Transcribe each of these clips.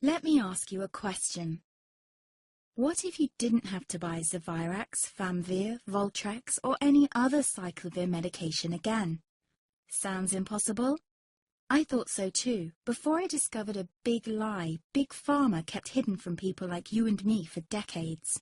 Let me ask you a question. What if you didn't have to buy Zevirax, Famvir, Voltrex, or any other cyclovir medication again? Sounds impossible? I thought so too, before I discovered a big lie Big Pharma kept hidden from people like you and me for decades.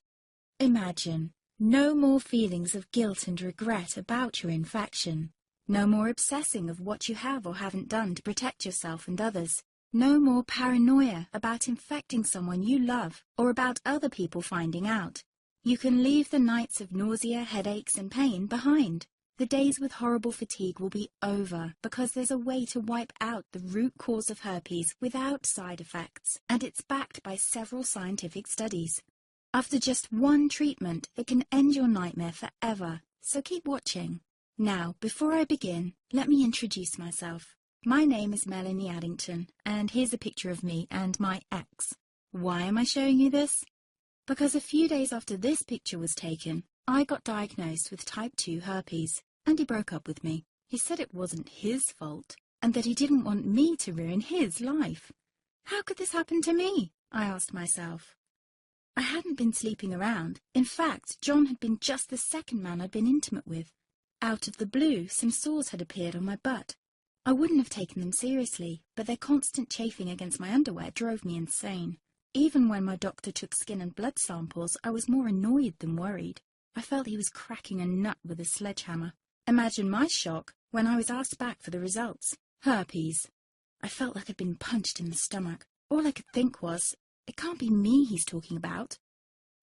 Imagine, no more feelings of guilt and regret about your infection. No more obsessing of what you have or haven't done to protect yourself and others. No more paranoia about infecting someone you love or about other people finding out. You can leave the nights of nausea, headaches and pain behind. The days with horrible fatigue will be over because there's a way to wipe out the root cause of herpes without side effects, and it's backed by several scientific studies. After just one treatment, it can end your nightmare forever, so keep watching. Now, before I begin, let me introduce myself. My name is Melanie Addington, and here's a picture of me and my ex. Why am I showing you this? Because a few days after this picture was taken, I got diagnosed with type 2 herpes, and he broke up with me. He said it wasn't his fault, and that he didn't want me to ruin his life. How could this happen to me? I asked myself. I hadn't been sleeping around. In fact, John had been just the second man I'd been intimate with. Out of the blue, some sores had appeared on my butt. I wouldn't have taken them seriously, but their constant chafing against my underwear drove me insane. Even when my doctor took skin and blood samples, I was more annoyed than worried. I felt he was cracking a nut with a sledgehammer. Imagine my shock when I was asked back for the results. Herpes. I felt like I'd been punched in the stomach. All I could think was, it can't be me he's talking about.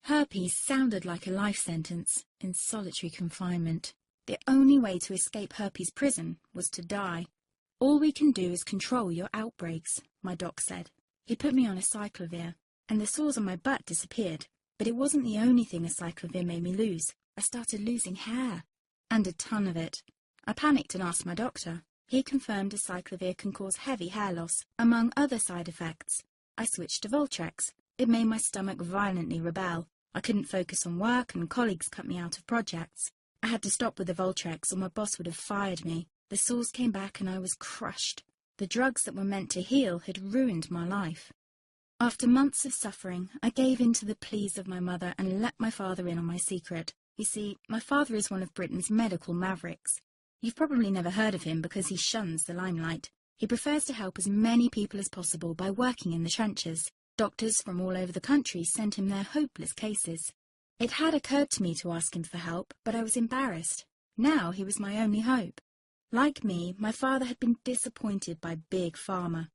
Herpes sounded like a life sentence in solitary confinement. The only way to escape herpes prison was to die. All we can do is control your outbreaks, my doc said. He put me on a cyclovir, and the sores on my butt disappeared. But it wasn't the only thing a cyclovir made me lose. I started losing hair, and a ton of it. I panicked and asked my doctor. He confirmed a cyclovir can cause heavy hair loss, among other side effects. I switched to Voltrex. It made my stomach violently rebel. I couldn't focus on work, and colleagues cut me out of projects. I had to stop with the Voltrex, or my boss would have fired me. The sores came back and I was crushed. The drugs that were meant to heal had ruined my life. After months of suffering, I gave in to the pleas of my mother and let my father in on my secret. You see, my father is one of Britain's medical mavericks. You've probably never heard of him because he shuns the limelight. He prefers to help as many people as possible by working in the trenches. Doctors from all over the country sent him their hopeless cases. It had occurred to me to ask him for help, but I was embarrassed. Now he was my only hope. Like me, my father had been disappointed by Big Pharma.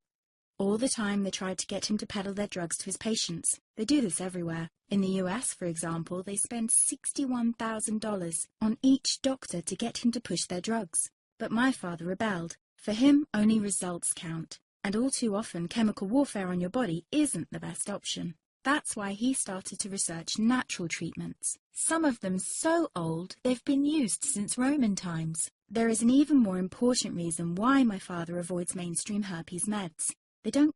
All the time they tried to get him to peddle their drugs to his patients. They do this everywhere. In the US, for example, they spend $61,000 on each doctor to get him to push their drugs. But my father rebelled. For him, only results count. And all too often, chemical warfare on your body isn't the best option. That's why he started to research natural treatments. Some of them so old, they've been used since Roman times. There is an even more important reason why my father avoids mainstream herpes meds. They don't